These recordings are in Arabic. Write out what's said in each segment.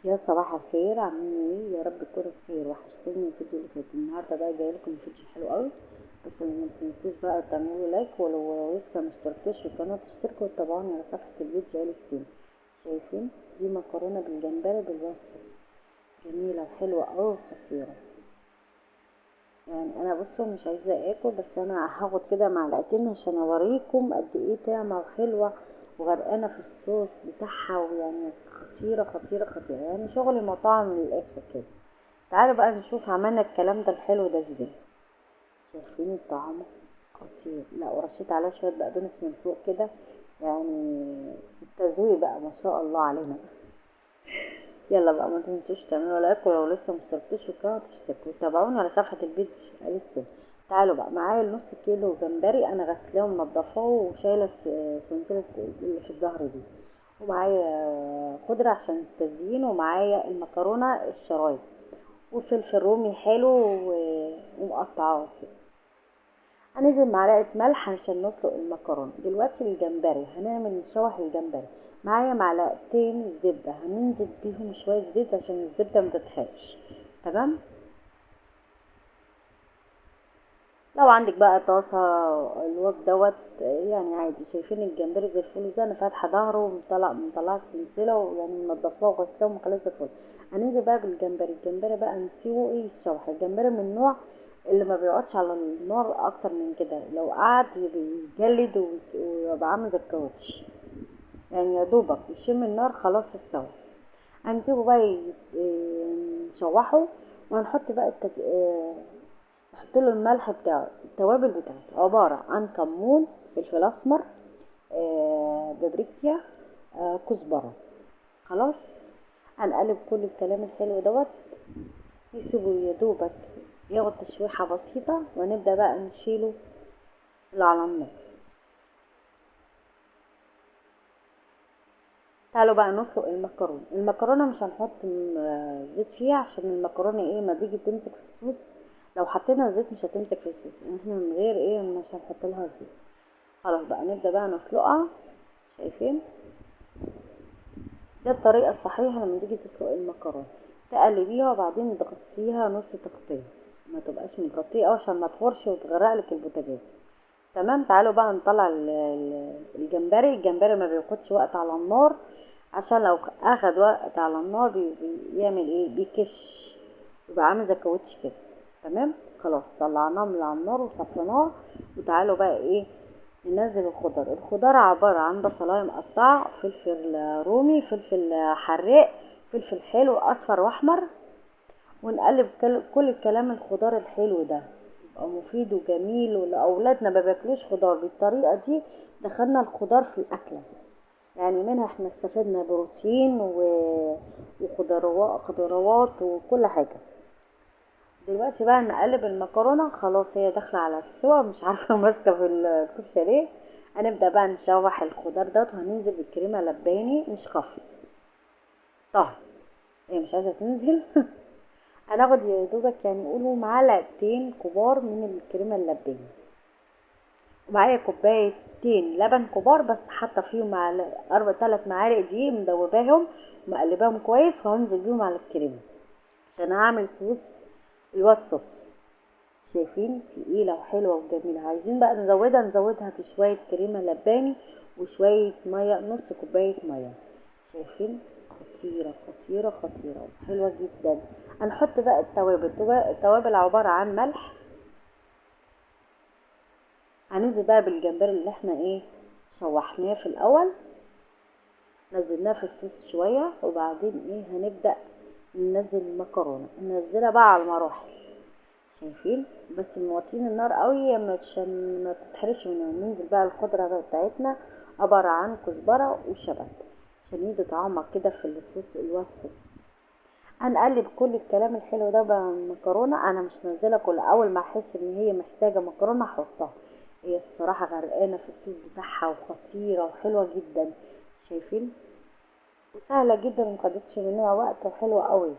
يا صباح الخير، عاملين ايه؟ يا رب تكونوا بخير. وحشتوني من الفيديو اللي فات. النهارده بقى جاي لكم فيديو حلو قوي، بس ما تنسوش بقى تعملوا لايك، ولو لسه مشتركتوش في القناه تشتركوا وتتابعوني على صفحه الفيديو آل السين. شايفين دي مكرونه بالجمبري بالوايت صوص، جميله وحلوه قوي وخطيره. يعني انا بصوا مش عايزه اكل، بس انا هاخد كده معلقتين عشان اوريكم قد ايه طعمه وحلوه وغرقانه في الصوص بتاعها، ويعني خطيره خطيره خطيره، يعني شغل مطاعم للاخر كده. تعالوا بقى نشوف عملنا الكلام ده الحلو ده ازاي. شايفين الطعم خطير؟ لا، ورشيت عليه شويه بقدونس من فوق كده، يعني التزويق بقى ما شاء الله علينا. يلا بقى ما تنسوش تعملوا لايك، ولو لسه مشتركتوش في القناه تشتركوا وتابعوني على صفحه الفيديو لسه. تعالوا بقى معايا النص كيلو جمبري، انا غسلاه ومنضفاه وشايله سلسله اللي في الظهر دي، ومعايا خضره عشان التزيين، ومعايا المكرونه الشرايط، وفلفل رومي حلو ومقطعاه كده. هننزل معلقه ملح عشان نسلق المكرونه. دلوقتي الجمبري هنعمل نشوح الجمبري. معايا معلقتين زبده، هننزل بيهم شويه زيت عشان الزبده متتحرقش. تمام. لو عندك بقى طاسه الوك دوت، يعني عادي. شايفين الجمبري زي الفل ازاي؟ انا فاتحه ظهره مطلعه السلسله، ويعني منضفاه وغسلاه ومخليه زي الفل. هننزل بقى بالجمبري. الجمبري بقى نسيبه ايه الشوح. الجمبري من النوع اللي ما بيقعدش على النار اكتر من كده، لو قعد بيجلد ويبقى عامل زي الكاوتش، يعني يا دوبك يشم النار خلاص استوى. هنسيبه بقى نشوحه، وهنحط بقى نحط له الملح بتاعه. التوابل بتاعته عبارة عن كمون، فلفل اسمر، بابريكا، كزبرة. خلاص. هنقلب كل الكلام الحلو دوت، نسيبه يا دوبك ياخد تشويحة بسيطة، ونبدأ بقى نشيله اللي على النار. تعالوا بقى نسلق المكرونة. المكرونة مش هنحط زيت فيها، عشان المكرونة ايه ما تيجي تمسك في الصوص. لو حطينا زيت مش هتمسك في الصوص، احنا من غير ايه مش هنحط لها زيت. خلاص بقى نبدأ بقى نسلقها. شايفين؟ ده الطريقة الصحيحة لما تيجي تسلق المكرونة. تقلبيها وبعدين تغطيها نص تغطية، ما تبقاش متغطية أوي عشان ما تخرش وتغرقلك البوتاجاز. تمام. تعالوا بقى نطلع الجمبري. الجمبري ما بياخدش وقت على النار، عشان لو اخد وقت على النار بيعمل ايه؟ بيكش، يبقى عامل زي الكاوتش كده. تمام. خلاص طلعناه من على النار وصفيناه. وتعالوا بقى ايه؟ ننزل الخضار. الخضار عبارة عن بصلاية مقطعة، فلفل رومي، فلفل حراق، فلفل حلو اصفر واحمر. ونقلب كل الكلام الخضار الحلو ده، يبقى مفيد وجميل، ولأولادنا ما بياكلوش خضار. بالطريقة دي دخلنا الخضار في الأكلة، يعني منها احنا استفدنا بروتين وخضروات وكل حاجة. دلوقتي بقى نقلب المكرونة. خلاص هي داخلة على السوا، مش عارفة ماسكة في الكبشة ليه. هنبدأ بقى نشوح الخضار ده، وهننزل بالكريمة لباني مش خفق. طه، هي مش عايزة تنزل. هناخد يا دوبك يعني نقوله معلقتين كبار من الكريمة اللباني، ومعايا كوبايتين لبن كبار، بس حاطه فيهم اربع 3 معالق دقيق مدوباهم ومقلباهم كويس، وهنزل بيهم على الكريمة عشان اعمل صوص الوايت صوص. شايفين؟ تقيلة وحلوة وجميلة. عايزين بقى نزودها بشوية كريمة لباني وشوية مية، نص كوباية مية. شايفين؟ خطيرة خطيرة خطيرة وحلوة جدا. هنحط بقى التوابل عبارة عن ملح. هننزل بقى بالجمبري اللي احنا ايه شوحناه في الاول، نزلناه في الصوص شوية، وبعدين ايه هنبدأ ننزل المكرونة، ننزلها بقى على المراحل. شايفين؟ بس موطين النار قوي عشان ما تتحرقش مننا. ننزل بقى الخضرة بتاعتنا، عبارة عن كزبرة وشبت، عشان يدي طعمها كده في الصوص الوايت صوص. هنقلب كل الكلام الحلو ده بقى المكرونه. انا مش نازله كل، اول ما احس ان هي محتاجه مكرونه احطها. هي الصراحه غرقانه في الصوص بتاعها وخطيره وحلوه جدا. شايفين؟ وسهله جدا ومخدتش مننا وقت وحلوه قوي.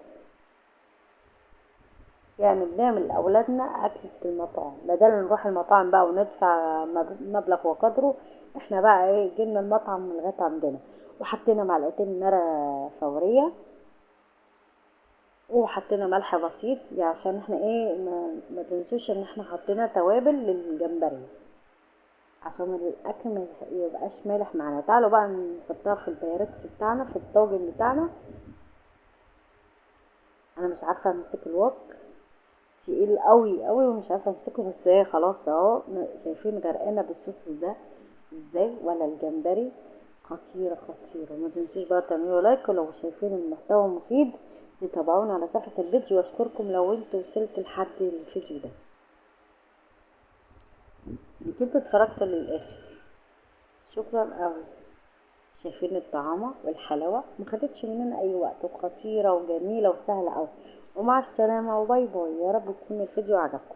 يعني بنعمل لاولادنا اكلة المطاعم، بدل نروح المطاعم بقى وندفع مبلغ وقدره. احنا بقى ايه؟ جبنا المطعم لغايه عندنا، وحطينا معلقتين مرقه فوريه، وحطينا ملح بسيط يعني عشان احنا ايه ما تنسوش ان احنا حطينا توابل للجمبري عشان الاكل ما يبقاش مالح معانا. تعالوا بقى نحطها في البايركس بتاعنا في الطاجن بتاعنا. انا مش عارفه امسك الوك، تقيل قوي قوي ومش عارفه امسكه، بس هي خلاص اهو. شايفين غرقانه بالصوص ده ازاي؟ ولا الجمبري خطيره خطيره. ما تنسوش بقى تعملوا لايك، ولو شايفين المحتوى مفيد تتابعونا على صفحه الفيديو، واشكركم لو انتوا وصلتوا لحد الفيديو ده انك انتوا اتفرجتوا للاخر. شكرا قوي. شايفين الطعامة والحلاوة مخدتش مننا اي وقت، وخطيرة وجميلة وسهلة قوي. ومع السلامة وباي باي. يا رب يكون الفيديو عجبكم.